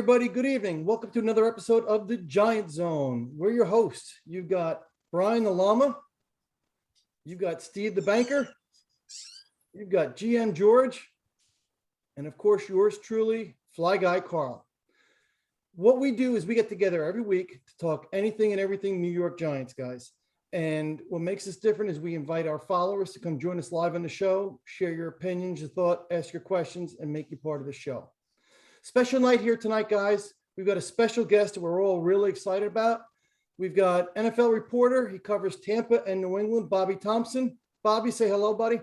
everybody. Good evening. Welcome to another episode of the Giant Zone. We're your hosts. You've got Brian the Llama. You've got Steve the Banker. You've got GM George. And of course, yours truly, Fly Guy Carl. What we do is we get together every week to talk anything and everything New York Giants, guys. And what makes us different is we invite our followers to come join us live on the show, share your opinions, your thought, ask your questions, and make you part of the show. Special night here tonight, guys. We've got a special guest that we're all really excited about. We've got NFL reporter. He covers Tampa and New England, Bobby Thompson. Bobby, say hello, buddy.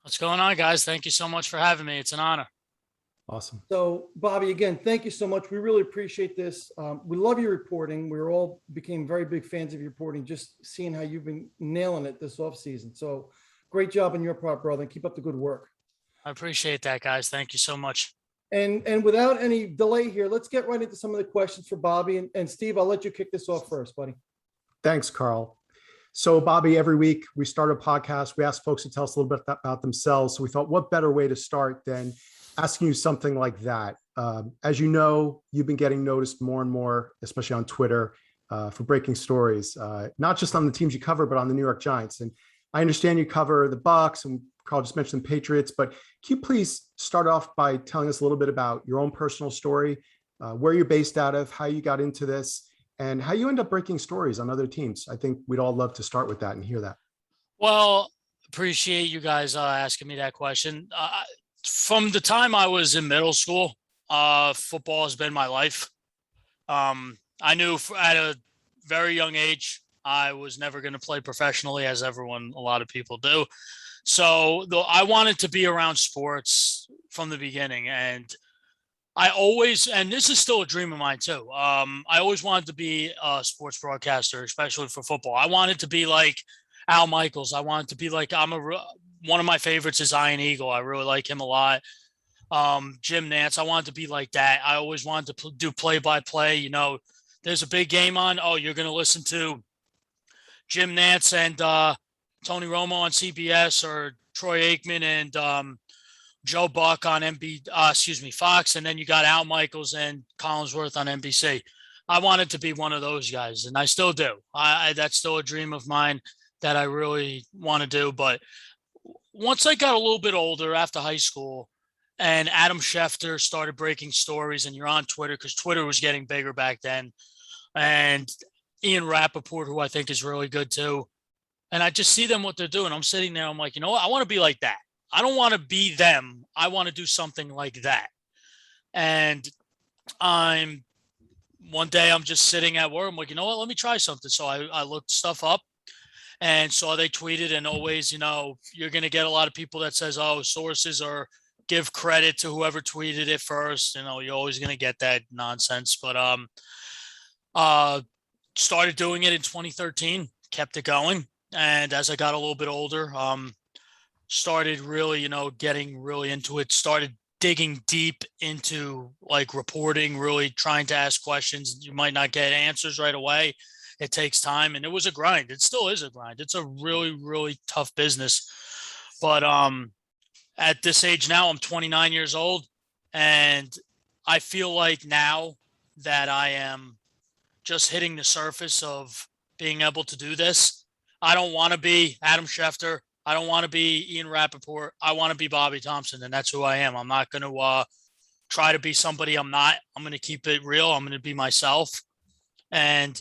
What's going on, guys? Thank you so much for having me. It's an honor. Awesome. So, Bobby, again, thank you so much. We really appreciate this. We love your reporting. We all became very big fans of your reporting, just seeing how you've been nailing it this offseason. So, great job on your part, brother, and keep up the good work. I appreciate that, guys. Thank you so much. And without any delay here, let's get right into some of the questions for Bobby. And Steve, I'll let you kick this off first, buddy. Thanks, Carl. So, Bobby, every week we start a podcast. We ask folks to tell us a little bit about themselves. So we thought, what better way to start than asking you something like that? As you know, you've been getting noticed more and more, especially on Twitter, for breaking stories, not just on the teams you cover, but on the New York Giants. And I understand you cover the Bucs, and Carl just mentioned the Patriots, but can you please start off by telling us a little bit about your own personal story, where you're based out of, how you got into this, and how you end up breaking stories on other teams? I think we'd all love to start with that and hear that. Well, appreciate you guys asking me that question. From the time I was in middle school, football has been my life. I knew at a very young age, I was never going to play professionally, as a lot of people do. So I wanted to be around sports from the beginning, and I always, and this is still a dream of mine too. I always wanted to be a sports broadcaster, especially for football. I wanted to be like Al Michaels. I wanted to be like, one of my favorites is Iron Eagle. I really like him a lot. Jim Nantz. I wanted to be like that. I always wanted to do play-by-play. You know, there's a big game on. Oh, you're going to listen to Jim Nantz and Tony Romo on CBS, or Troy Aikman and Joe Buck on Fox, and then you got Al Michaels and Collinsworth on NBC. I wanted to be one of those guys, and I still do. That's still a dream of mine that I really want to do. But once I got a little bit older, after high school, and Adam Schefter started breaking stories, and you're on Twitter, because Twitter was getting bigger back then, and Ian Rappaport, who I think is really good too. And I just see them, what they're doing. I'm sitting there, I'm like, you know what? I want to be like that. I don't want to be them. I want to do something like that. And one day I'm just sitting at work. I'm like, you know what? Let me try something. So I looked stuff up and saw they tweeted, and always, you know, you're going to get a lot of people that says, oh, sources, or give credit to whoever tweeted it first. You know, you're always going to get that nonsense. But started doing it in 2013, kept it going. And as I got a little bit older, started really, you know, getting really into it, started digging deep into like reporting, really trying to ask questions. You might not get answers right away. It takes time, and it was a grind. It still is a grind. It's a really, really tough business. But at this age now, I'm 29 years old, and I feel like now that I am just hitting the surface of being able to do this. I don't want to be Adam Schefter. I don't want to be Ian Rappaport. I want to be Bobby Thompson, and that's who I am. I'm not going to try to be somebody I'm not. I'm going to keep it real. I'm going to be myself. And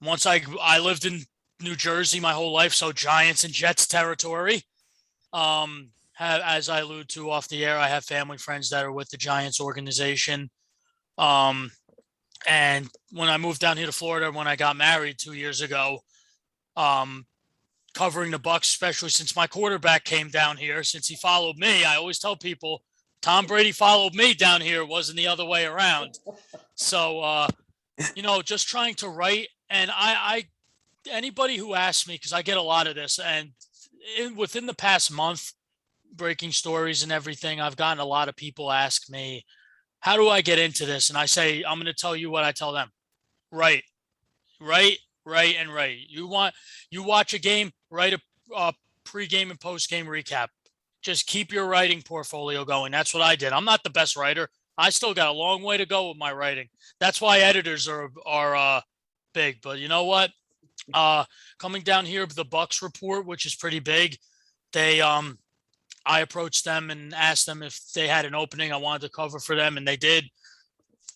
once I lived in New Jersey my whole life, so Giants and Jets territory. As I allude to off the air, I have family, friends that are with the Giants organization. And when I moved down here to Florida, when I got married 2 years ago, covering the Bucs, especially since my quarterback came down here, since he followed me. I always tell people Tom Brady followed me down here. It wasn't the other way around. So, you know, just trying to write. And anybody who asks me, because I get a lot of this, and within the past month, breaking stories and everything, I've gotten a lot of people ask me, how do I get into this? And I say, I'm going to tell you what I tell them. Right. You watch a game, write a pregame and postgame recap. Just keep your writing portfolio going. That's what I did. I'm not the best writer. I still got a long way to go with my writing. That's why editors are big. But you know what? Coming down here, the Bucks report, which is pretty big. I approached them and asked them if they had an opening I wanted to cover for them, and they did.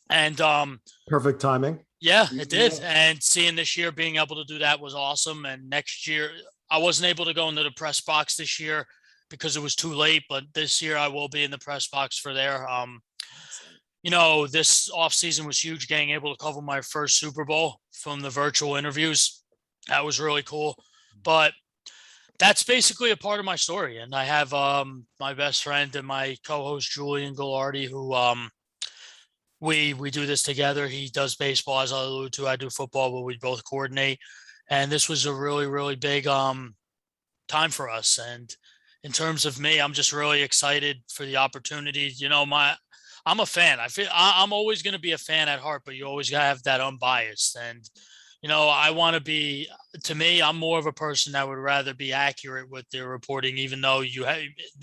And Perfect timing. yeah, it did. And seeing this year being able to do that was awesome. And next year, I wasn't able to go into the press box this year because it was too late. But this year, I will be in the press box for there. This offseason was huge, getting able to cover my first Super Bowl from the virtual interviews. That was really cool. But that's basically a part of my story. And I have my best friend and my co-host, Julian Ghilardi, who we do this together. He does baseball, as I alluded to. I do football, but we both coordinate. And this was a really, really big time for us. And in terms of me, I'm just really excited for the opportunity. I'm a fan. I'm always going to be a fan at heart, but you always got to have that unbiased. And I want to be, to me, I'm more of a person that would rather be accurate with their reporting, even though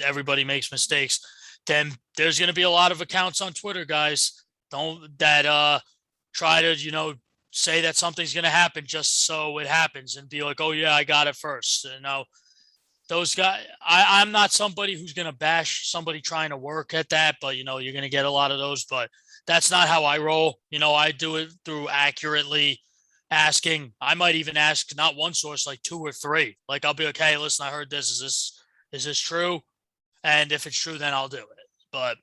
everybody makes mistakes. Then there's going to be a lot of accounts on Twitter, guys, that try to, say that something's going to happen just so it happens and be like, oh yeah, I got it first. Those guys, I'm not somebody who's going to bash somebody trying to work at that, but you're going to get a lot of those, but that's not how I roll. I do it through accurately asking. I might even ask not one source, like 2 or 3. Like I'll be like, hey, listen, I heard this. Is this true? And if it's true, then I'll do it. But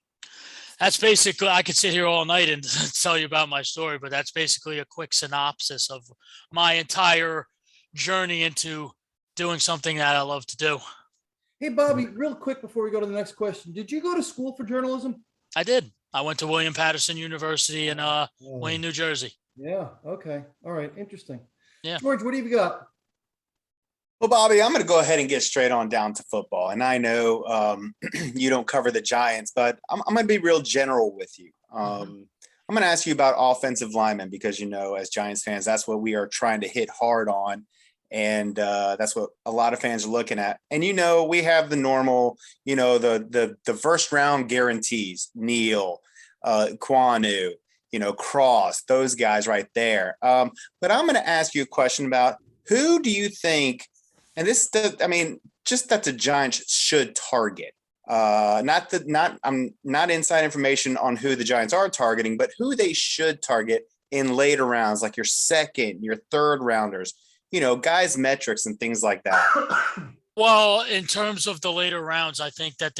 that's basically, I could sit here all night and tell you about my story, but that's basically a quick synopsis of my entire journey into doing something that I love to do. Hey, Bobby, real quick before we go to the next question, did you go to school for journalism? I did. I went to William Patterson University in Wayne, New Jersey. Yeah. Okay. All right. Interesting. Yeah. George, what do you got? Well, Bobby, I'm going to go ahead and get straight on down to football. And I know you don't cover the Giants, but I'm going to be real general with you. I'm going to ask you about offensive linemen because, as Giants fans, that's what we are trying to hit hard on. And that's what a lot of fans are looking at. And, we have the normal, the first round guarantees, Neal, Kwanu, Cross, those guys right there. But I'm going to ask you a question about who do you think, and just that the Giants should target. I'm not inside information on who the Giants are targeting, but who they should target in later rounds, like your second, your third rounders, guys' metrics and things like that. Well, in terms of the later rounds, I think that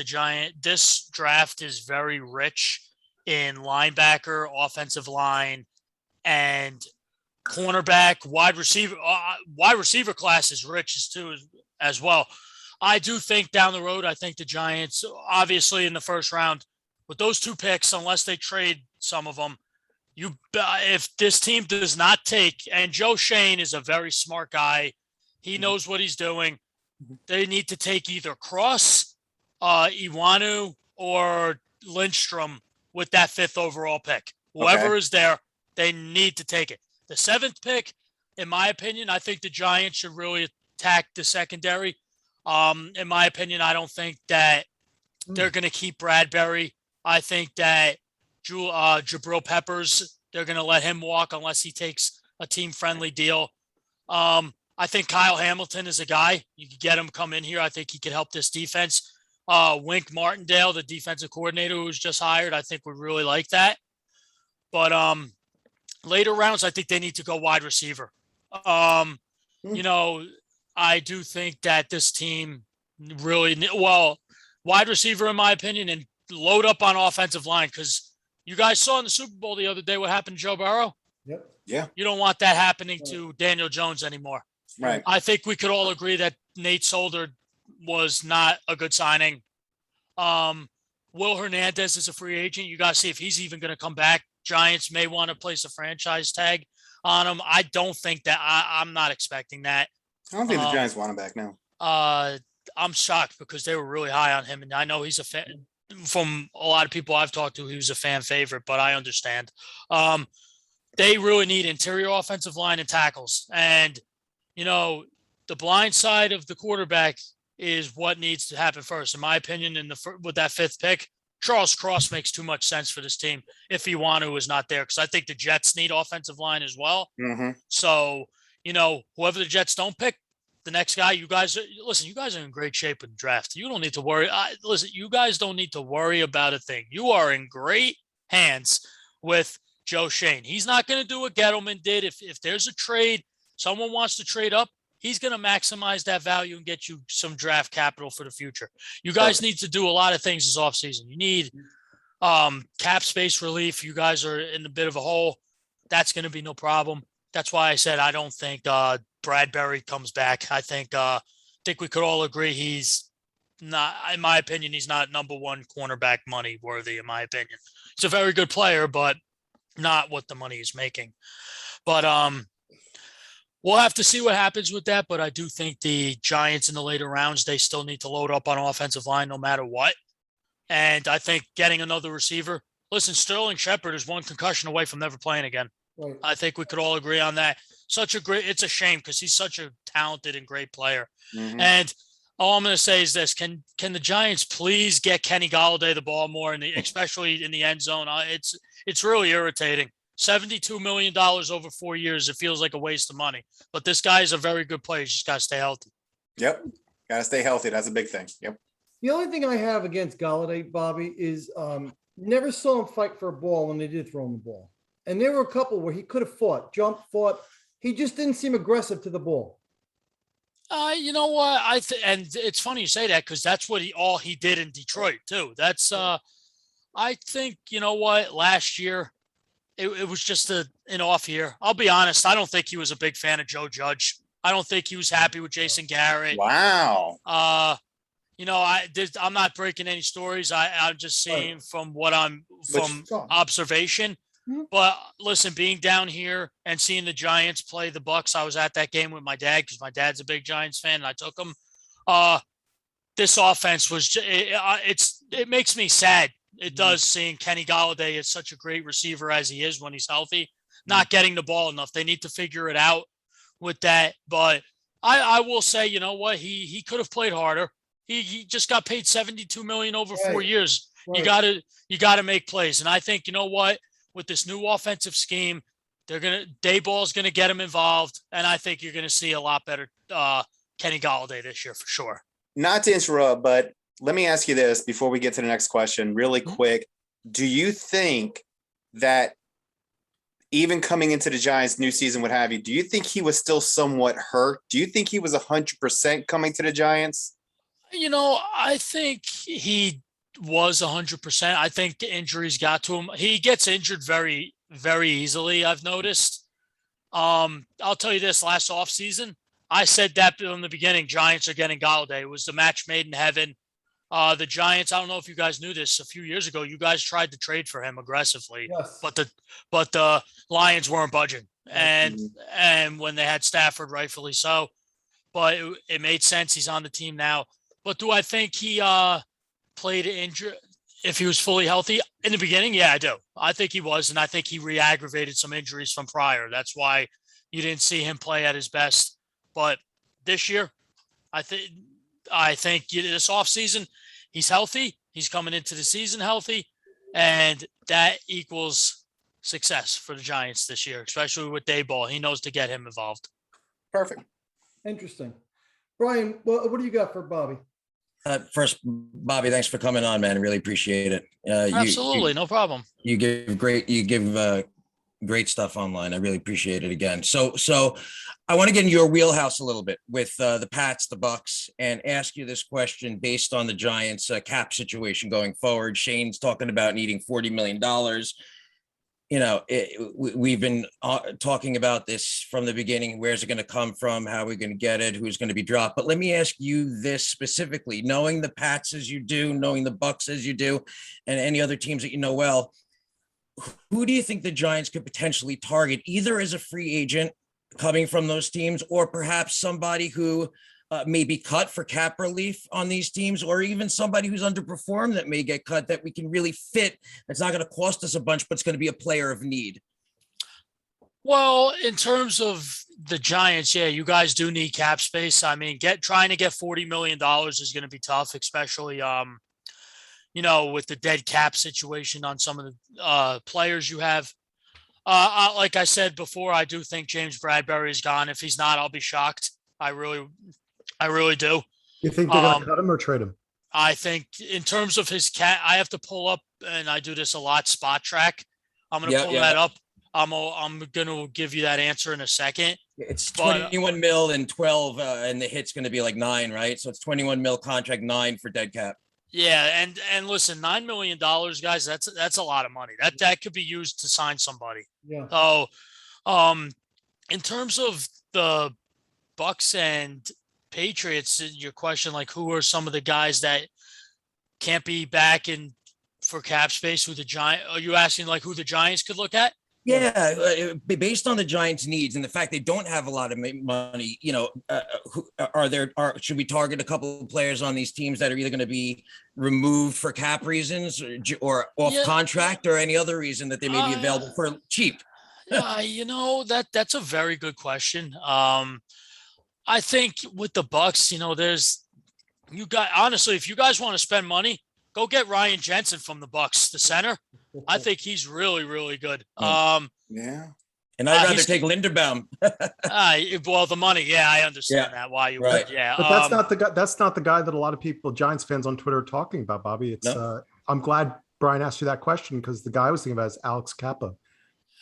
this draft is very rich in linebacker, offensive line, and cornerback. Wide receiver class is rich too as well. I do think down the road, I think the Giants, obviously in the first round, with those 2 picks, unless they trade some of them, if this team does not take, and Joe Shane is a very smart guy, he knows what he's doing. They need to take either Cross, Iwanu, or Lindstrom with that 5th overall pick. Whoever is there, they need to take it. The 7th pick, in my opinion, I think the Giants should really attack the secondary. In my opinion, I don't think that they're going to keep Bradbury. I think that Jabril Peppers, they're going to let him walk unless he takes a team-friendly deal. I think Kyle Hamilton is a guy. You could get him come in here. I think he could help this defense. Wink Martindale, the defensive coordinator who was just hired, I think would really like that. But later rounds, I think they need to go wide receiver. I do think that this team really, wide receiver in my opinion, and load up on offensive line because you guys saw in the Super Bowl the other day what happened to Joe Burrow. Yep. Yeah. You don't want that happening to Daniel Jones anymore. Right. I think we could all agree that Nate Solder was not a good signing. Will Hernandez is a free agent. You got to see if he's even going to come back. Giants may want to place a franchise tag on him. I don't think that I'm not expecting that. I don't think the Giants want him back now. I'm shocked because they were really high on him. And I know he's a fan from a lot of people I've talked to. He was a fan favorite, but I understand. They really need interior offensive line and tackles. And, the blind side of the quarterback is what needs to happen first. In my opinion, with that 5th pick, Charles Cross makes too much sense for this team if Iwanu is not there, because I think the Jets need offensive line as well. Mm-hmm. So, whoever the Jets don't pick, the next guy, you guys are in great shape in the draft. You don't need to worry. You guys don't need to worry about a thing. You are in great hands with Joe Shane. He's not going to do what Gettleman did. If there's a trade, someone wants to trade up, he's going to maximize that value and get you some draft capital for the future. You guys need to do a lot of things this offseason. You need cap space relief. You guys are in a bit of a hole. That's going to be no problem. That's why I said I don't think Bradbury comes back. I think we could all agree he's not, in my opinion, he's not number one cornerback money worthy, in my opinion. He's a very good player, but not what the money is making. But we'll have to see what happens with that. But I do think the Giants in the later rounds, they still need to load up on offensive line no matter what. And I think getting another receiver, listen, Sterling Shepard is one concussion away from never playing again. Right. I think we could all agree on that. It's a shame because he's such a talented and great player. Mm-hmm. And all I'm going to say is this: can the Giants please get Kenny Golladay the ball more, especially in the end zone? It's really irritating. $72 million over 4 years. It feels like a waste of money. But this guy is a very good player. He's just got to stay healthy. Yep. Got to stay healthy. That's a big thing. Yep. The only thing I have against Golladay, Bobby, is never saw him fight for a ball when they did throw him the ball. And there were a couple where he could have fought. He just didn't seem aggressive to the ball. You know what? And it's funny you say that because that's what he did in Detroit too. That's I think, you know what? Last year, it was just an off year. I'll be honest. I don't think he was a big fan of Joe Judge. I don't think he was happy with Jason Garrett. Wow. I'm not breaking any stories. I'm just seeing from observation. Mm-hmm. But listen, being down here and seeing the Giants play the Bucks, I was at that game with my dad because my dad's a big Giants fan, and I took him. This offense was it makes me sad. It does, seeing Kenny Golladay as such a great receiver as he is when he's healthy, not getting the ball enough. They need to figure it out with that. But I will say, you know what? He could have played harder. He just got paid $72 million over 4 years. Right. You gotta make plays. And I think, you know what? With this new offensive scheme, Dayball's gonna get him involved, and I think you're gonna see a lot better Kenny Golladay this year for sure. Not to interrupt, but let me ask you this before we get to the next question, really quick. Do you think that even coming into the Giants' new season, what have you, do you think he was still somewhat hurt? Do you think he was 100% coming to the Giants? You know, I think he was 100%. I think the injuries got to him. He gets injured very, very easily, I've noticed. I'll tell you this, last offseason, I said that in the beginning, Giants are getting Golladay. It was the match made in heaven. The Giants, I don't know if you guys knew this, a few years ago, you guys tried to trade for him aggressively, Yes. but the Lions weren't budging. And when they had Stafford, rightfully so, but it made sense. He's on the team now. But do I think he played injured if he was fully healthy in the beginning? Yeah, I do. I think he was, and I think he re-aggravated some injuries from prior. That's why you didn't see him play at his best. But this year, I think this offseason, he's healthy. He's coming into the season healthy, and that equals success for the Giants this year, especially with Dayball. He knows to get him involved. Perfect. Interesting. Brian, what do you got for Bobby? First, Bobby, thanks for coming on, man. I really appreciate it. Absolutely, no problem. You give great stuff online. I really appreciate it again. So I want to get in your wheelhouse a little bit with the Pats, the Bucks, and ask you this question based on the Giants cap situation going forward. Shane's talking about needing $40 million. You know, we've been talking about this from the beginning. Where's it going to come from? How are we going to get it? Who's going to be dropped? But let me ask you this specifically, knowing the Pats as you do, knowing the Bucks as you do, and any other teams that you know well, who do you think the Giants could potentially target, either as a free agent coming from those teams, or perhaps somebody who may be cut for cap relief on these teams, or even somebody who's underperformed that may get cut that we can really fit? That's not going to cost us a bunch, but it's going to be a player of need. Well, in terms of the Giants, yeah, you guys do need cap space. I mean, trying to get $40 million is going to be tough, especially, with the dead cap situation on some of the players you have. Like I said before, I do think James Bradbury is gone. If he's not, I'll be shocked. I really do. You think they're going to cut him or trade him? I think in terms of his cat, I have to pull up, and I do this a lot, Spot Track. I'm going to pull that up. I'm going to give you that answer in a second. It's 21 mil and 12, and the hit's going to be like 9, right? So it's 21 mil contract, 9 for dead cap. Yeah, and listen, $9 million, guys, that's a lot of money. That could be used to sign somebody. Yeah. So, in terms of the Bucks and Patriots, your question, like, who are some of the guys that can't be back in for cap space with the Giants? Are you asking like who the Giants could look at? Yeah, based on the Giants' needs and the fact they don't have a lot of money, should we target a couple of players on these teams that are either going to be removed for cap reasons or off contract or any other reason that they may be available for cheap? That's a very good question. I think with the Bucks, honestly, if you guys want to spend money, go get Ryan Jensen from the Bucks, the center. I think he's really, really good. Yeah. And I'd rather take Linderbaum. Well, the money. Yeah, I understand that. Why you would. Yeah. But that's not the guy. That's not the guy that a lot of people, Giants fans on Twitter, are talking about, Bobby. It's. No. I'm glad Brian asked you that question because the guy I was thinking about is Alex Kappa.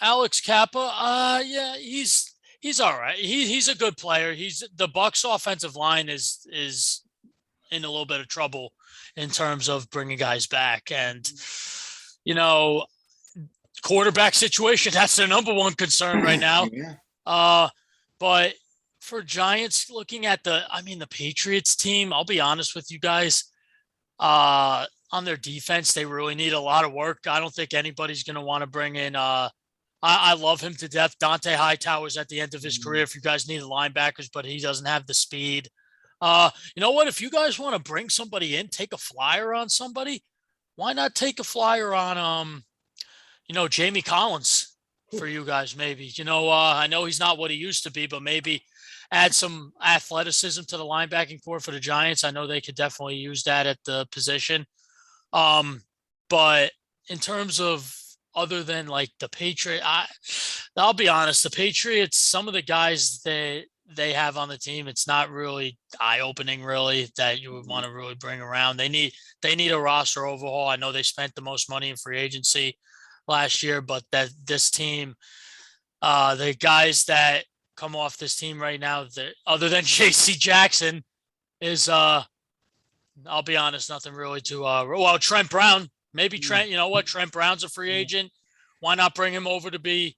Alex Kappa. Yeah, he's all right. He's a good player. The Bucks offensive line is in a little bit of trouble in terms of bringing guys back, and quarterback situation, that's their number one concern right now. But for Giants, looking at the Patriots team, I'll be honest with you guys, on their defense, they really need a lot of work. I don't think anybody's going to want to bring in, I love him to death. Dante Hightower's at the end of his career. If you guys need linebackers, but he doesn't have the speed. You know what? If you guys want to bring somebody in, take a flyer on somebody, why not take a flyer on, Jamie Collins for you guys, maybe. I know he's not what he used to be, but maybe add some athleticism to the linebacking core for the Giants. I know they could definitely use that at the position. But in terms of other than like the Patriots, I'll be honest, the Patriots, some of the guys that they have on the team, it's not really eye-opening really that you would want to really bring around. They need a roster overhaul. I know they spent the most money in free agency last year, but that this team, the guys that come off this team right now, that other than JC Jackson, is I'll be honest, nothing really to Trent Brown. Maybe Trent, Trent Brown's a free agent. Why not bring him over to be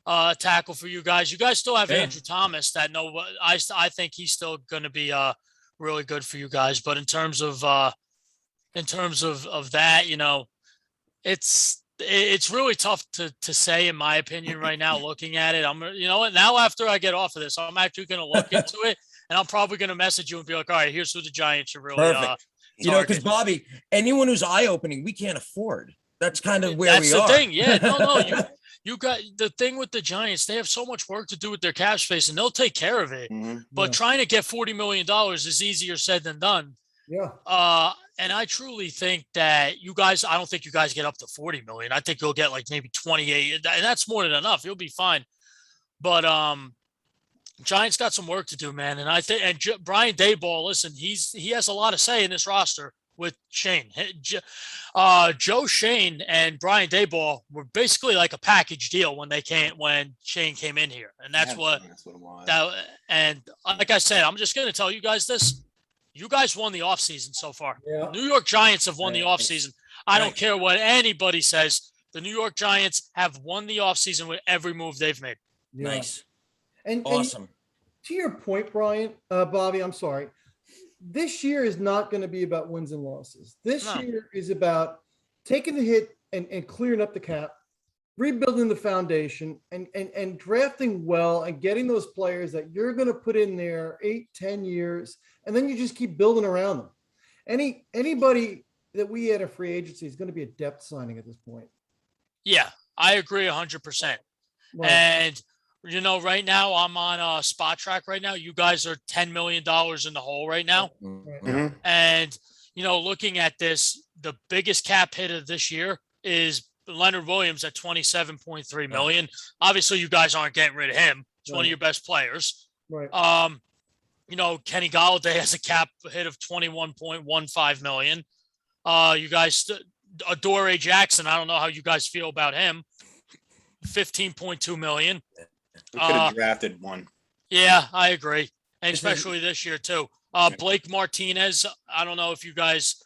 tackle for you guys? You guys still have Andrew Thomas that I think he's still going to be really good for you guys. But in terms of that, it's really tough to say, in my opinion, right now, looking at it. Now after I get off of this, I'm actually going to look into it, and I'm probably going to message you and be like, all right, here's who the Giants are really perfect. Because Bobby, anyone who's eye-opening, we can't afford. That's kind of where we are. That's the thing. Yeah, no. You got the thing with the Giants. They have so much work to do with their cap space, and they'll take care of it. Mm-hmm. But trying to get $40 million is easier said than done. Yeah. And I truly think that you guys, I don't think you guys get up to 40 million. I think you'll get like maybe 28, and that's more than enough. You'll be fine. But Giants got some work to do, man. And I think, and Brian Daboll, listen, he has a lot of say in this roster with Shane. Joe Shane and Brian Daboll were basically like a package deal when Shane came in here. And that's what it was. And like I said, I'm just going to tell you guys this. You guys won the offseason so far. Yeah. New York Giants have won the offseason. I don't care what anybody says. The New York Giants have won the offseason with every move they've made. Yeah. Nice. And awesome. And to your point, Brian, Bobby, I'm sorry. This year is not going to be about wins and losses. This year is about taking the hit and clearing up the cap, rebuilding the foundation, and drafting well and getting those players that you're going to put in there 8-10 years, and then you just keep building around them. Anybody that we had a free agency is going to be a depth signing at this point. Yeah, I agree 100%. Right. And right now I'm on Spot Track right now. You guys are $10 million in the hole right now. Mm-hmm. And looking at this, the biggest cap hit of this year is Leonard Williams at 27.3 million. Obviously, you guys aren't getting rid of him. He's one of your best players. Right. Kenny Golladay has a cap hit of 21.15 million. You guys, Adoree Jackson, I don't know how you guys feel about him. 15.2 million. We could have drafted one. Yeah, I agree. And especially this year too. Blake Martinez, I don't know if you guys,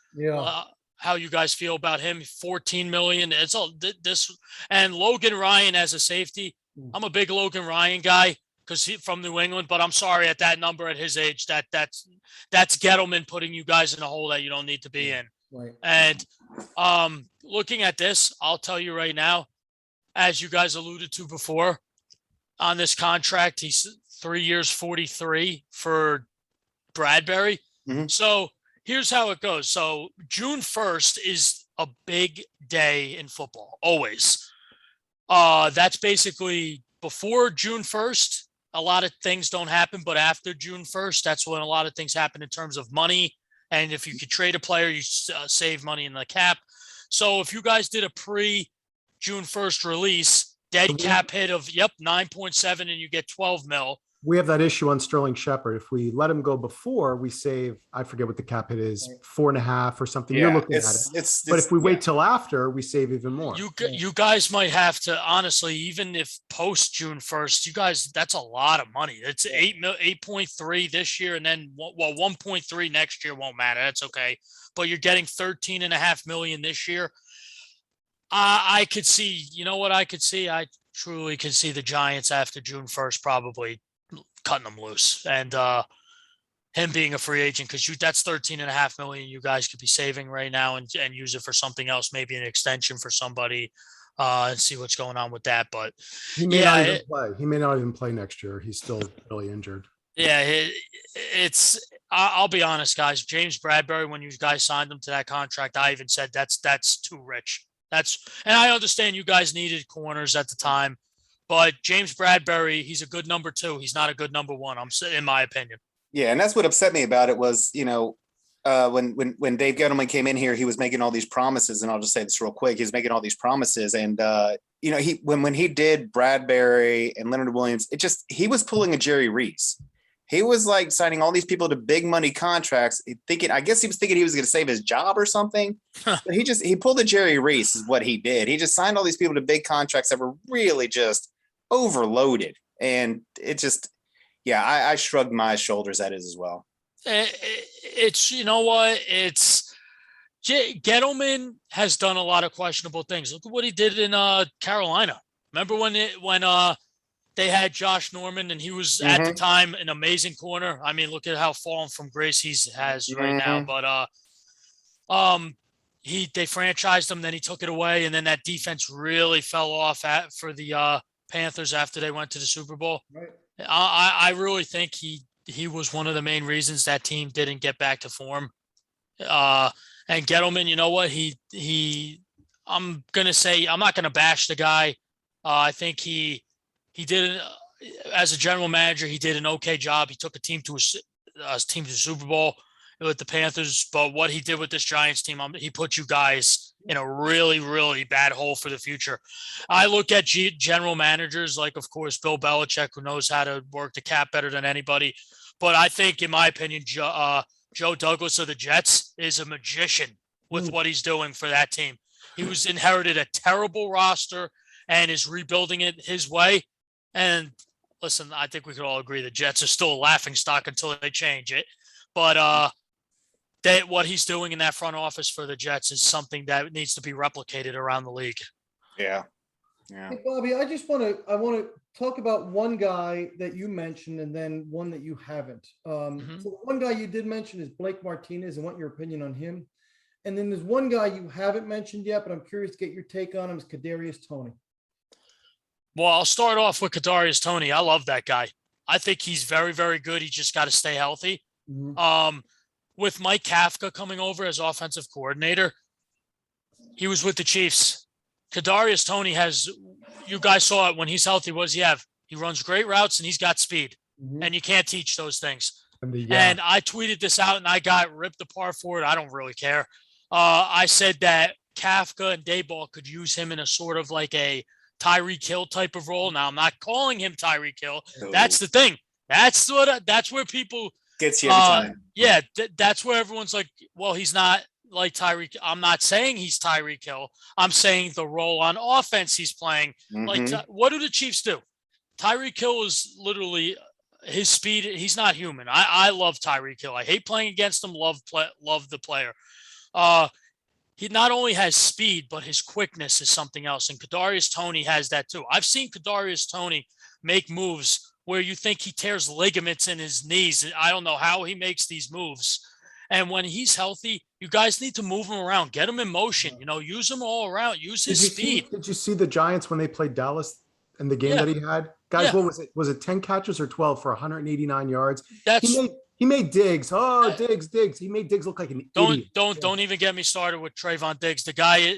how you guys feel about him. 14 million. It's all this, and Logan Ryan as a safety. I'm a big Logan Ryan guy because he's from New England, but I'm sorry at that number at his age, that's Gettleman putting you guys in a hole that you don't need to be in. Right. And looking at this, I'll tell you right now, as you guys alluded to before, on this contract, he's 3 years, 43 for Bradbury. Mm-hmm. So here's how it goes. So June 1st is a big day in football, always. That's basically before June 1st. A lot of things don't happen, but after June 1st, that's when a lot of things happen in terms of money. And if you could trade a player, you save money in the cap. So if you guys did a pre-June 1st release, dead cap hit of 9.7, and you get 12 mil. We have that issue on Sterling Shepard. If we let him go before, we save, I forget what the cap hit is, 4.5 or something. You're looking at it. But if we wait till after, we save even more. You guys might have to, honestly, even if post June 1st, you guys, that's a lot of money. It's 8.3 this year, and then 1.3 next year won't matter. That's okay. But you're getting 13.5 million this year. I could see, you know what I could see? I truly could see the Giants after June 1st probably cutting them loose, and him being a free agent, because that's 13.5 million you guys could be saving right now and use it for something else, maybe an extension for somebody, and see what's going on with that. But he may not even play. He may not even play next year. He's still really injured. Yeah, I'll be honest, guys. James Bradbury, when you guys signed him to that contract, I even said that's too rich. And I understand you guys needed corners at the time, but James Bradbury, he's a good number 2. He's not a good number 1. In my opinion. Yeah, and that's what upset me about it was, when Dave Gettleman came in here, he was making all these promises, and I'll just say this real quick. He's making all these promises, and when he did Bradbury and Leonard Williams, he was pulling a Jerry Reese. He was like signing all these people to big money contracts, thinking, I guess he was thinking he was going to save his job or something. But he pulled a Jerry Reese is what he did. He just signed all these people to big contracts that were really just overloaded. And it just, I shrugged my shoulders at it as well. It's, you know what? It's Gettleman has done a lot of questionable things. Look at what he did in Carolina. Remember when they had Josh Norman, and he was at the time an amazing corner. I mean, look at how fallen from grace he has right now. But they franchised him, then he took it away, and then that defense really fell off for the Panthers after they went to the Super Bowl. Right. I really think he was one of the main reasons that team didn't get back to form. And Gettleman, you know what? I'm gonna say, I'm not gonna bash the guy. I think he did, as a general manager, he did an okay job. He took a team to the Super Bowl with the Panthers. But what he did with this Giants team, he put you guys in a really, really bad hole for the future. I look at general managers like, of course, Bill Belichick, who knows how to work the cap better than anybody. But I think, in my opinion, Joe Douglas of the Jets is a magician with what he's doing for that team. He inherited a terrible roster and is rebuilding it his way. And listen, I think we could all agree the Jets are still a laughingstock until they change it. But what he's doing in that front office for the Jets is something that needs to be replicated around the league. Yeah. Hey, Bobby, I want to talk about one guy that you mentioned and then one that you haven't. So one guy you did mention is Blake Martinez, and want your opinion on him. And then there's one guy you haven't mentioned yet, but I'm curious to get your take on him, is Kadarius Toney. Well, I'll start off with Kadarius Toney. I love that guy. I think he's very, very good. He just got to stay healthy. With Mike Kafka coming over as offensive coordinator, he was with the Chiefs. Kadarius Toney you guys saw it when he's healthy. What does he have? He runs great routes and he's got speed. And you can't teach those things. And I tweeted this out and I got ripped apart for it. I don't really care. I said that Kafka and Dayball could use him in a sort of like a Tyreek Hill type of role. Now, I'm not calling him Tyreek Hill. That's the thing. That's where people Gets you every time. Yeah, that's where everyone's like, well, he's not like Tyreek. I'm not saying he's Tyreek Hill. I'm saying the role on offense he's playing. Like, what do the Chiefs do? Tyreek Hill is literally his speed. He's not human. I love Tyreek Hill. I hate playing against him. Love the player. He not only has speed, but his quickness is something else. And Kadarius Toney has that too. I've seen Kadarius Toney make moves where you think he tears ligaments in his knees. I don't know how he makes these moves. And when he's healthy, you guys need to move him around, get him in motion, use him all around, use his speed. Did you see the Giants when they played Dallas and the game that he had? Guys, what was it? Was it 10 catches or 12 for 189 yards? He made Diggs. Oh, Diggs. He made Diggs look like an idiot. Don't even get me started with Trayvon Diggs. The guy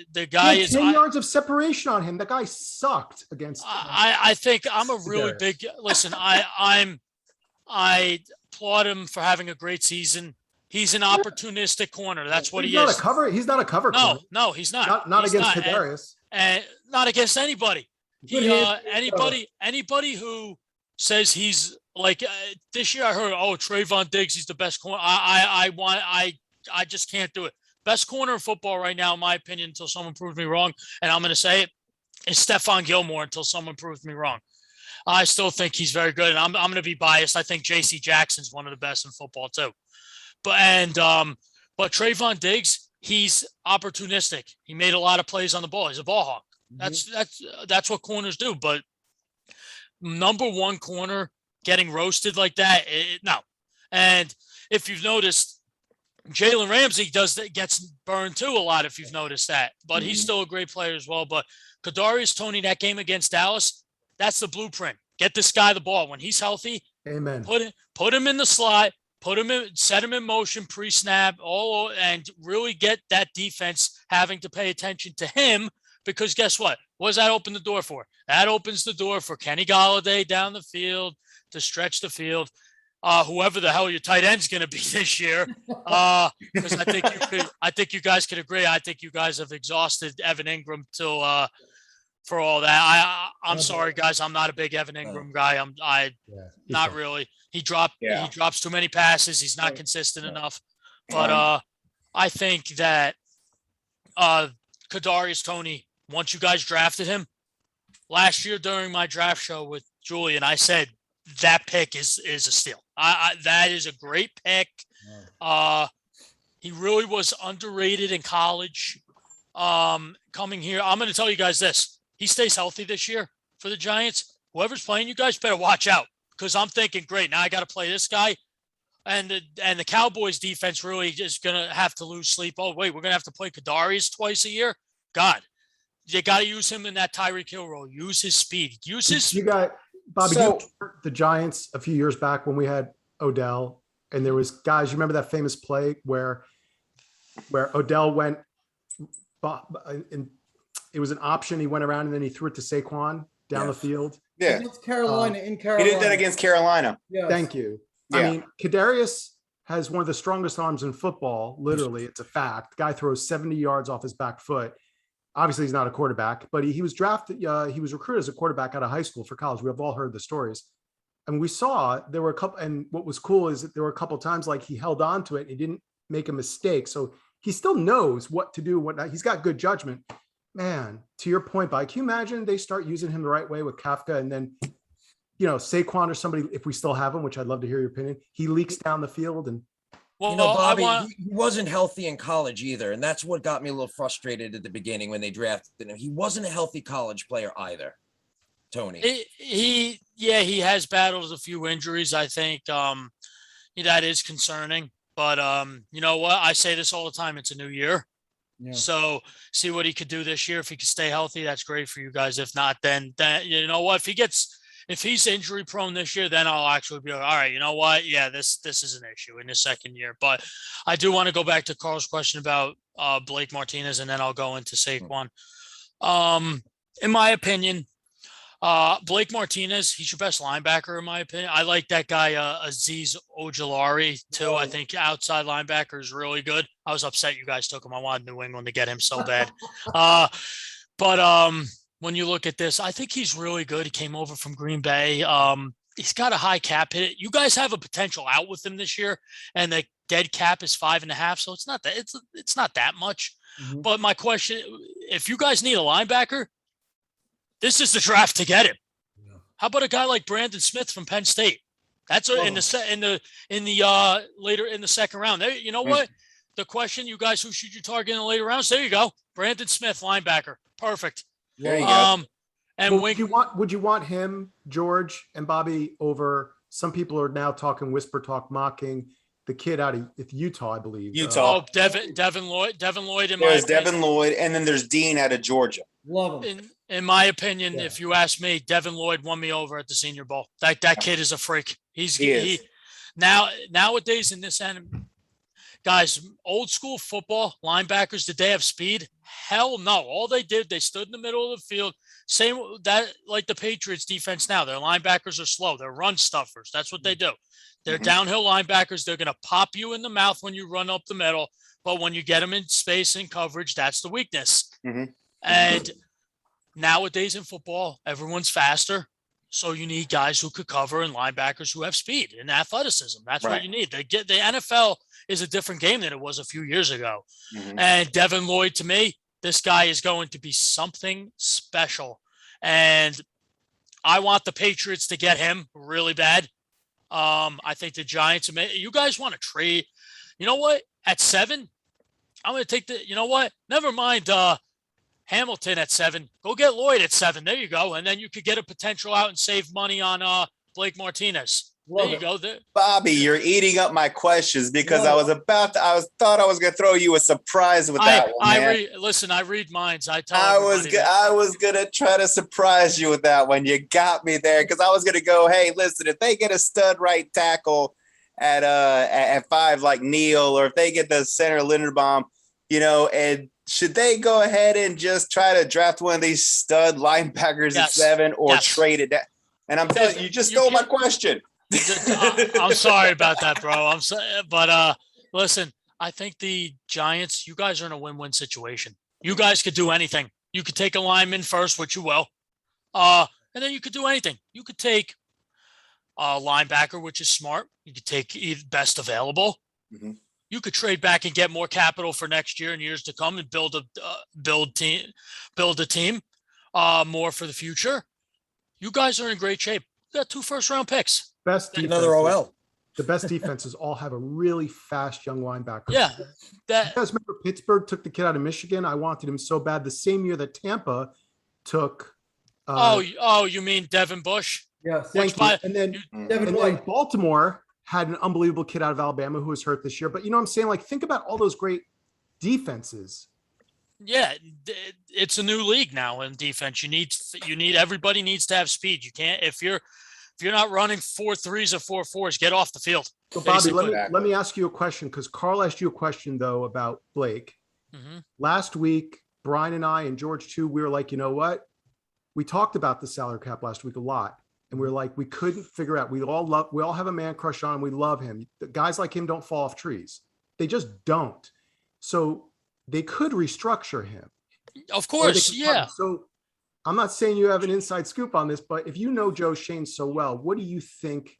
is 10 yards of separation on him. The guy sucked against. I think I'm a really big listen. I applaud him for having a great season. He's an opportunistic corner. That's what he is. He's not a cover. Corner. No, he's not. Not he's against Kadarius. And not against anybody. Anybody who says he's like this year, I heard, Trayvon Diggs, he's the best corner. I just can't do it. Best corner in football right now, in my opinion, until someone proves me wrong, and I'm going to say it, is Stephon Gilmore until someone proves me wrong. I still think he's very good, and I'm going to be biased. I think J.C. Jackson's one of the best in football too. But Trayvon Diggs, he's opportunistic. He made a lot of plays on the ball. He's a ball hawk. That's what corners do. But number one corner getting roasted like that, no. And if you've noticed, Jalen Ramsey gets burned too a lot. If you've noticed that, but he's still a great player as well. But Kadarius Toney, that game against Dallas, that's the blueprint. Get this guy the ball when he's healthy. Amen. Put him in the slot. Set him in motion pre-snap, and really get that defense having to pay attention to him, because guess what? What does that open the door for? That opens the door for Kenny Golladay down the field to stretch the field. Whoever the hell your tight end's going to be this year, because I think you guys could agree. I think you guys have exhausted Evan Ingram for all that. I'm sorry, guys. I'm not a big Evan Ingram guy. Not really. He drops too many passes. He's not consistent enough. But I think that Kadarius Toney, once you guys drafted him last year during my draft show with Julian, I said that pick is a steal. That is a great pick. He really was underrated in college. Coming here, I'm going to tell you guys this. He stays healthy this year for the Giants. Whoever's playing you guys better watch out, because I'm thinking, great, now I got to play this guy. And the Cowboys defense really is going to have to lose sleep. Oh, wait, we're going to have to play Kadarius twice a year? God, you got to use him in that Tyreek Hill role. Use his speed. You got Bobby, the Giants a few years back when we had Odell, and there was guys, you remember that famous play where Odell went, and it was an option. He went around and then he threw it to Saquon down the field. Yeah. Against Carolina, in Carolina. He did that against Carolina. Yes. Thank you. Yeah. I mean, Kadarius has one of the strongest arms in football. Literally, it's a fact. Guy throws 70 yards off his back foot. Obviously, he's not a quarterback, but he was drafted. He was recruited as a quarterback out of high school for college. We have all heard the stories. And we saw there were a couple, and what was cool is that there were a couple of times like he held on to it and he didn't make a mistake. So he still knows what to do, what not. He's got good judgment. Man, to your point, Bob, can you imagine they start using him the right way with Kafka, and then, Saquon or somebody, if we still have him, which I'd love to hear your opinion, he leaks down the field and. Well, Bobby, he wasn't healthy in college either. And that's what got me a little frustrated at the beginning when they drafted him. He wasn't a healthy college player either, Tony. He has battled a few injuries. I think that is concerning. But you know what? I say this all the time. It's a new year. Yeah. So see what he could do this year. If he can stay healthy, that's great for you guys. If not, then you know what? If he's injury prone this year, then I'll actually be like, all right, you know what? Yeah, this is an issue in his second year. But I do want to go back to Carl's question about Blake Martinez, and then I'll go into Saquon. In my opinion, Blake Martinez, he's your best linebacker in my opinion. I like that guy, Aziz Ojulari too. I think outside linebacker is really good. I was upset you guys took him. I wanted New England to get him so bad. But when you look at this, I think he's really good. He came over from Green Bay. He's got a high cap hit. You guys have a potential out with him this year, and the dead cap is 5.5. So it's not that it's not that much. Mhm. But my question, if you guys need a linebacker, this is the draft to get him. Yeah. How about a guy like Brandon Smith from Penn State? That's in the later in the second round. There, you know what? The question, you guys, who should you target in the later rounds? There you go, Brandon Smith, linebacker, perfect. There you go. And Would you want him, George and Bobby, over? Some people are now talking whisper talk, mocking the kid out of Utah, I believe. Utah. Devin Lloyd. There's Devin Lloyd, and then there's Dean out of Georgia. Love him. In my opinion, Yeah. if you ask me, Devin Lloyd won me over at the Senior Bowl. That kid is a freak. He is. Nowadays in this end, guys, old school football linebackers, did they have speed? Hell no. All they did, they stood in the middle of the field. Same that like the Patriots defense now. Their linebackers are slow. They're run stuffers. That's what they do. They're downhill linebackers. They're going to pop you in the mouth when you run up the middle. But when you get them in space and coverage, that's the weakness. Mhm. And nowadays in football, everyone's faster. So you need guys who could cover and linebackers who have speed and athleticism. That's what Right. you need. The NFL is a different game than it was a few years ago. Mhm. And Devin Lloyd, to me, this guy is going to be something special. And I want the Patriots to get him really bad. I think the Giants, you guys want to trade. You know what? At 7, I'm going to take you know what? Never mind Hamilton at 7. Go get Lloyd at 7. There you go. And then you could get a potential out and save money on Blake Martinez. Love There you it. go. There. Bobby, you're eating up my questions because No. thought I was going to throw you a surprise with that one, man. I read minds. I tell I was everybody that. I was gonna try to surprise you with that one. You got me there because I was gonna go, hey, listen, if they get a stud right tackle at 5 like Neal, or if they get the center Linderbaum, and should they go ahead and just try to draft one of these stud linebackers at Yes. 7 or Yes. trade it down? And I'm telling you, you just stole my question. I'm sorry about that, bro. I'm sorry, but listen, I think the Giants, you guys are in a win-win situation. You guys could do anything. You could take a lineman first, which you will, and then you could do anything. You could take a linebacker, which is smart. You could take best available. Mhm. You could trade back and get more capital for next year and years to come, and build a team more for the future. You guys are in great shape. You got 2 first-round picks. Best Another defenses- OL. The best defenses all have a really fast young linebacker. Yeah, You that guys remember Pittsburgh took the kid out of Michigan? I wanted him so bad the same year that Tampa took. you mean Devin Bush? Yes. Thank which you. by- And then, Devin and Lloyd. then Baltimore had an unbelievable kid out of Alabama who was hurt this year. But you know what I'm saying? Like, think about all those great defenses. Yeah, it's a new league now in defense. You need everybody needs to have speed. You can't if you're not running 4.3s or 4.4s, get off the field. So Bobby, Basically. let me ask you a question, because Carl asked you a question though about Blake. Mm-hmm. Last week, Brian and I and George too, we were like, you know what? We talked about the salary cap last week a lot. And we were like, we couldn't figure out. We all have a man crush on him. We love him. The guys like him don't fall off trees. They just don't. So they could restructure him. Of Or they course, could yeah. So I'm not saying you have an inside scoop on this, but if you know Joe Shane so well, what do you think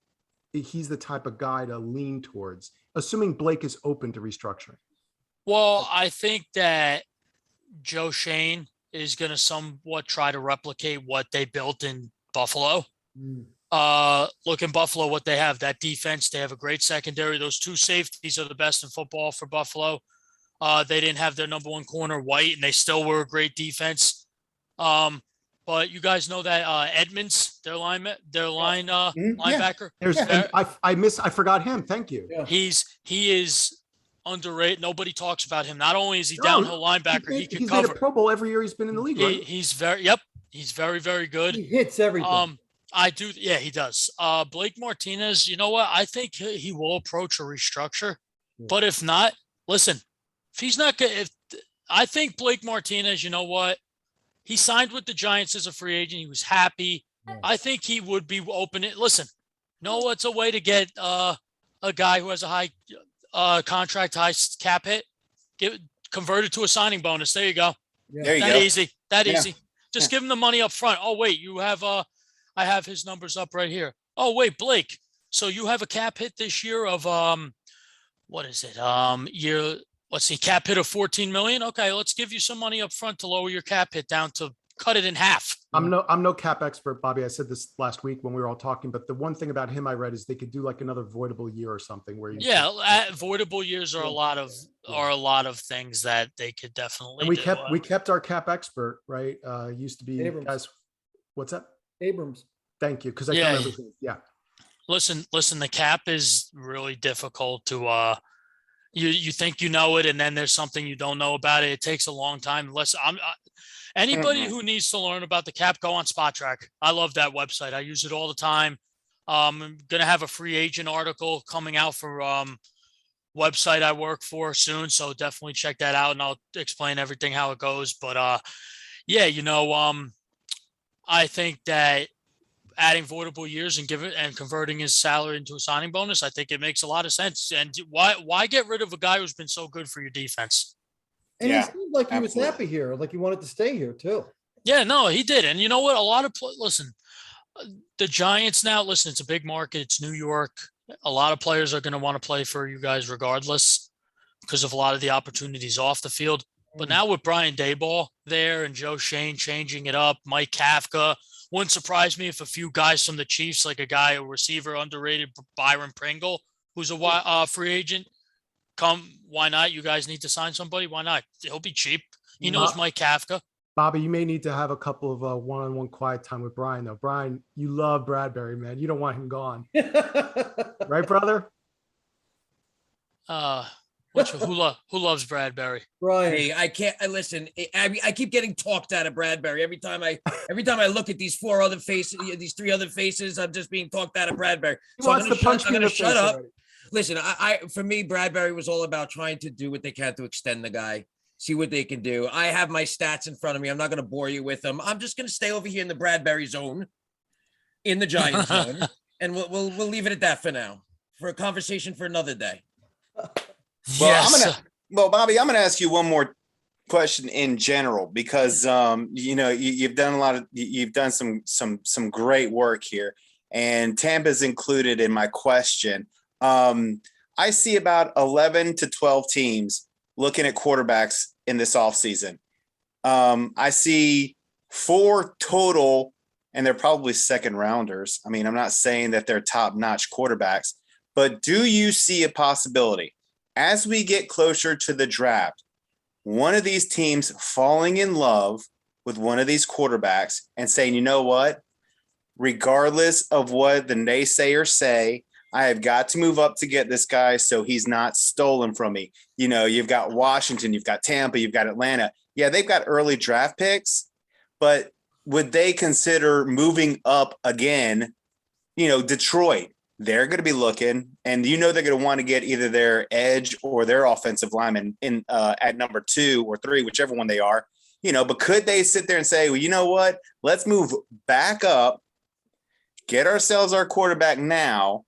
he's the type of guy to lean towards, assuming Blake is open to restructuring? Well, I think that Joe Shane is going to somewhat try to replicate what they built in Buffalo. Look in Buffalo, what they have, that defense, they have a great secondary. Those 2 safeties are the best in football for Buffalo. They didn't have their number 1 corner, White, and they still were a great defense. But you guys know that Edmonds, their linebacker. There's, and I forgot him. Thank you. Yeah. He is underrated. Nobody talks about him. Not only is he No, downhill linebacker, he can He's made cover. a Pro Bowl every year he's been in the league, right? He's very, very good. He hits everything. I do. Yeah, he does. Blake Martinez, you know what? I think he will approach a restructure, but if not, listen, if he's not good, I think Blake Martinez, you know what? He signed with the Giants as a free agent. He was happy. I think he would be open. Listen, know what's a way to get a guy who has a high contract, high cap hit, get converted to a signing bonus. There you go. There you That go. easy. That Yeah. easy. Just give him the money up front. Oh wait, you have I have his numbers up right here. Oh wait, Blake. So you have a cap hit this year of what is it? Let's see, cap hit of 14 million. Okay, let's give you some money up front to lower your cap hit down to cut it in half. I'm no cap expert, Bobby. I said this last week when we were all talking, but the one thing about him I read is they could do like another voidable year or something where you Voidable years are a lot of things that they could definitely and we do. we kept our cap expert, right? Used to be Abrams. guys. What's that? Abrams. Thank you. Because I Yeah. can't remember. Yeah. Listen, the cap is really difficult to you think you know it, and then there's something you don't know about it. It takes a long time. Anybody who needs to learn about the cap, go on Spot Track. I love that website. I use it all the time. I'm gonna have a free agent article coming out for website I work for soon, so definitely check that out, and I'll explain everything how it goes. But yeah, I think that adding voidable years and converting his salary into a signing bonus, I think it makes a lot of sense. And why get rid of a guy who's been so good for your defense? And Yeah, he seemed like he was absolutely. happy here, like he wanted to stay here too. Yeah, no, he did. And you know what? A lot of the Giants now, listen, it's a big market. It's New York. A lot of players are going to want to play for you guys regardless because of a lot of the opportunities off the field. But now with Brian Daboll there and Joe Shane changing it up, Mike Kafka, wouldn't surprise me if a few guys from the Chiefs, like a receiver underrated, Byron Pringle, who's a free agent, come. Why not? You guys need to sign somebody. Why not? He'll be cheap. He knows Mike Kafka. Bobby, you may need to have a couple of one-on-one quiet time with Brian, though. Brian, you love Bradbury, man. You don't want him gone. Right, brother? Who loves Bradbury? Brian. Hey, I can't. Listen. I keep getting talked out of Bradbury every time I look at these three other faces. I'm just being talked out of Bradbury. He wants to punch me in the face shut up. already. Listen, for me, Bradbury was all about trying to do what they can to extend the guy, see what they can do. I have my stats in front of me. I'm not going to bore you with them. I'm just going to stay over here in the Bradbury zone, in the Giants zone, and we'll leave it at that for now. For a conversation for another day. Well, Yes. Bobby, I'm going to ask you one more question in general because you've done some great work here, and Tampa's included in my question. I see about 11 to 12 teams looking at quarterbacks in this offseason. I see 4 total, and they're probably second rounders. I mean, I'm not saying that they're top-notch quarterbacks, but do you see a possibility as we get closer to the draft, one of these teams falling in love with one of these quarterbacks and saying, you know what, regardless of what the naysayers say, I have got to move up to get this guy so he's not stolen from me. You've got Washington, you've got Tampa, you've got Atlanta. Yeah, they've got early draft picks, but would they consider moving up again? Detroit, they're going to be looking, and they're going to want to get either their edge or their offensive lineman in at number 2 or 3, whichever one they are. But could they sit there and say, well, you know what? Let's move back up, get ourselves our quarterback now,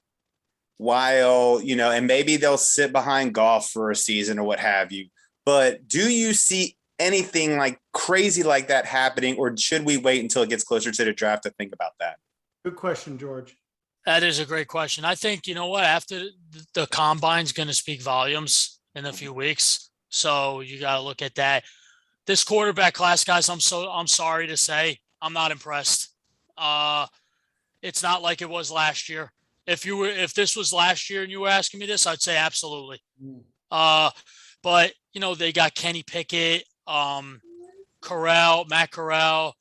while and maybe they'll sit behind Goff for a season or what have you. But do you see anything like crazy like that happening, or should we wait until it gets closer to the draft to think about that? Good question, George. That is a great question. I think, after the combine's going to speak volumes in a few weeks. So you got to look at that. This quarterback class, guys, I'm sorry to say, I'm not impressed. It's not like it was last year. If this was last year and you were asking me this, I'd say absolutely. But they got Kenny Pickett, Matt Corral,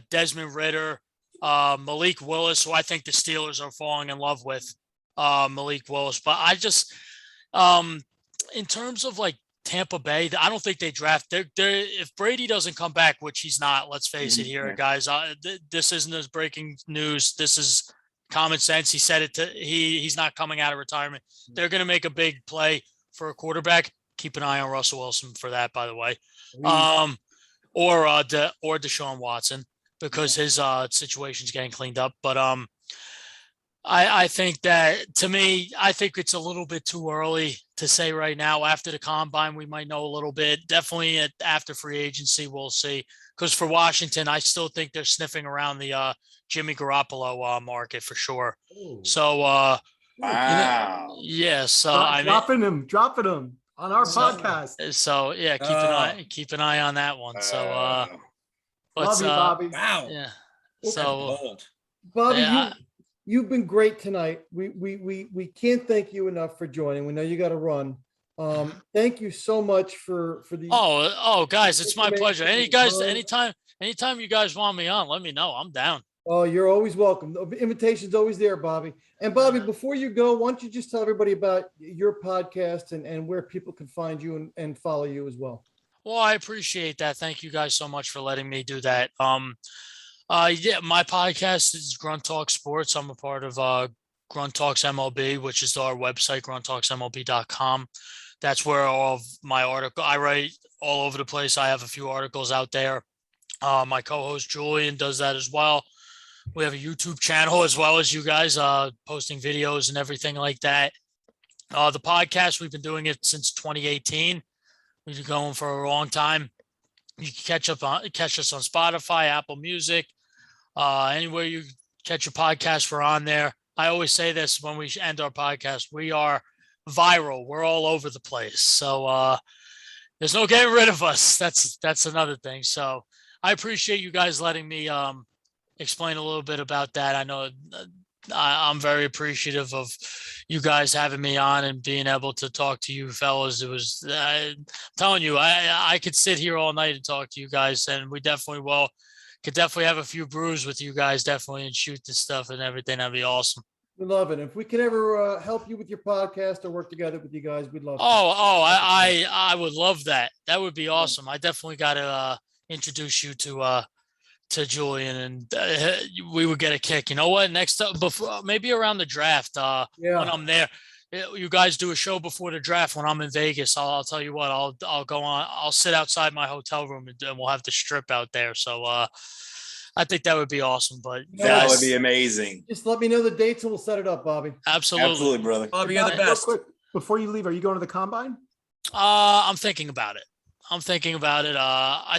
Desmond Ridder, Malik Willis, who I think the Steelers are falling in love with, Malik Willis. But I just, in terms of like Tampa Bay, I don't think they draft. If Brady doesn't come back, which he's not, let's face it here, guys. This isn't as breaking news. This is common sense. He said it. He's not coming out of retirement. They're going to make a big play for a quarterback. Keep an eye on Russell Wilson for that, by the way. Or Deshaun Watson. because his situation's getting cleaned up. But I think that, to me, I think it's a little bit too early to say right now. After the combine, we might know a little bit. Definitely after free agency, we'll see. Because for Washington, I still think they're sniffing around the Jimmy Garoppolo market for sure. Ooh. So, Wow. yeah. So dropping him on our So- podcast. So yeah, keep an eye on that one. So, Love you, Bobby. Wow. yeah. That's So, bold. Bobby, Yeah, you've been great tonight. We can't thank you enough for joining. We know you got to run. Thank you so much for the. guys, it's my pleasure. Information, Anytime you guys want me on, let me know. I'm down. Oh, you're always welcome. The invitation's always there, Bobby. And Bobby, before you go, why don't you just tell everybody about your podcast and where people can find you and follow you as well? Well, I appreciate that. Thank you guys so much for letting me do that. Yeah, my podcast is GruntTalk Sports. I'm a part of GruntTalks MLB, which is our website, grunttalksmlb.com. That's where all of my I write all over the place. I have a few articles out there. My co-host Julian does that as well. We have a YouTube channel as well as you guys, posting videos and everything like that. The podcast, we've been doing it since 2018. We've been going for a long time. You can catch us on Spotify, Apple Music, anywhere you catch a podcast, we're on there. I always say this when we end our podcast: we are viral. We're all over the place. So there's no getting rid of us. That's another thing. So I appreciate you guys letting me explain a little bit about that. I know I'm very appreciative of you guys having me on and being able to talk to you fellas. It was, I'm telling you, I could sit here all night and talk to you guys, and we definitely will. Could definitely have a few brews with you guys, definitely, and shoot this stuff and everything. That'd be awesome. We love it. If we could ever help you with your podcast or work together with you guys, we'd love to. I would love that. That would be awesome. I definitely got to introduce you to Julian, and we would get a kick. You know what? Next up, before maybe around the draft, when I'm there, you guys do a show before the draft when I'm in Vegas. I'll tell you what, I'll go on. I'll sit outside my hotel room and we'll have the strip out there. So I think that would be awesome. But That would be amazing. Just let me know the dates and we'll set it up, Bobby. Absolutely, brother. Bobby, you're the Real best. quick, before you leave, are you going to the combine? I'm thinking about it. I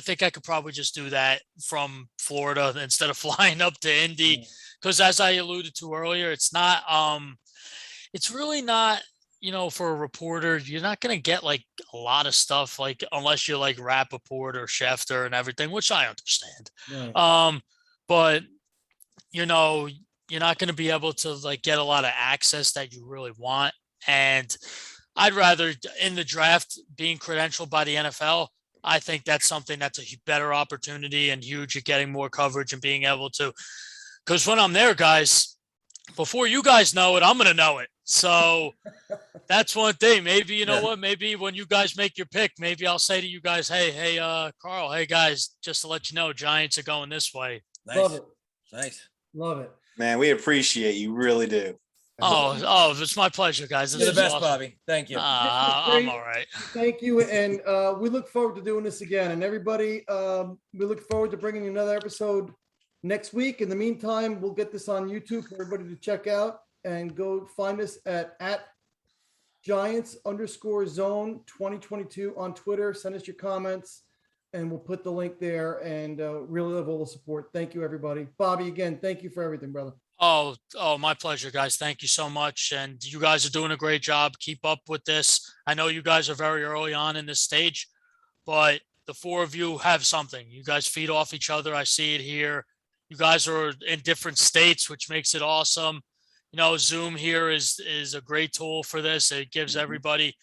think I could probably just do that from Florida instead of flying up to Indy. Because as I alluded to earlier, it's really not, for a reporter, you're not going to get like a lot of stuff, like unless you're like Rappaport or Schefter and everything, which I understand. Right. But you're not going to be able to like get a lot of access that you really want. And I'd rather, in the draft, being credentialed by the NFL, I think that's something that's a better opportunity and huge at getting more coverage and being able to, because when I'm there, guys, before you guys know it, I'm going to know it. So that's one thing. Maybe, you know what, maybe when you guys make your pick, maybe I'll say to you guys, hey, Carl, hey guys, just to let you know, Giants are going this way. Nice. Love it. Nice. Love it. Man, we appreciate you. Really do. Oh, it's my pleasure, guys. This You're the is best, awesome. Bobby. Thank you. I'm all right. Thank you. And we look forward to doing this again. And everybody, we look forward to bringing you another episode next week. In the meantime, we'll get this on YouTube for everybody to check out, and go find us at Giants_zone 2022 on Twitter. Send us your comments and we'll put the link there, and really love all the support. Thank you, everybody. Bobby, again, thank you for everything, brother. Oh, my pleasure, guys. Thank you so much. And you guys are doing a great job. Keep up with this. I know you guys are very early on in this stage, but the four of you have something. You guys feed off each other. I see it here. You guys are in different states, which makes it awesome. Zoom here is a great tool for this. It gives everybody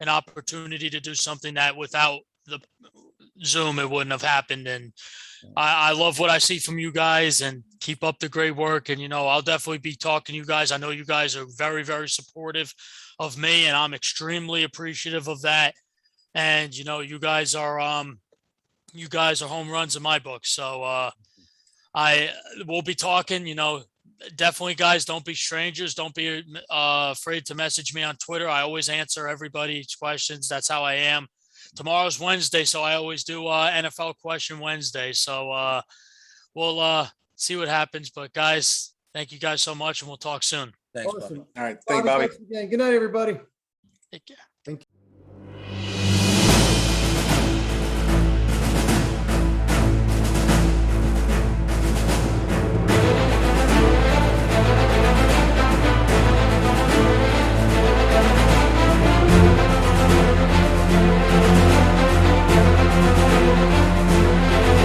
an opportunity to do something that without the Zoom, it wouldn't have happened. And I love what I see from you guys, and keep up the great work. And, I'll definitely be talking to you guys. I know you guys are very, very supportive of me, and I'm extremely appreciative of that. And, you guys are home runs in my book. So I will be talking, definitely, guys, don't be strangers. Don't be afraid to message me on Twitter. I always answer everybody's questions. That's how I am. Tomorrow's Wednesday, so I always do NFL Question Wednesday. So we'll see what happens. But guys, thank you guys so much, and we'll talk soon. Thanks, Bobby. Awesome. All right. Thank you, Bobby. Thanks again. Good night, everybody. Take care. Thank you.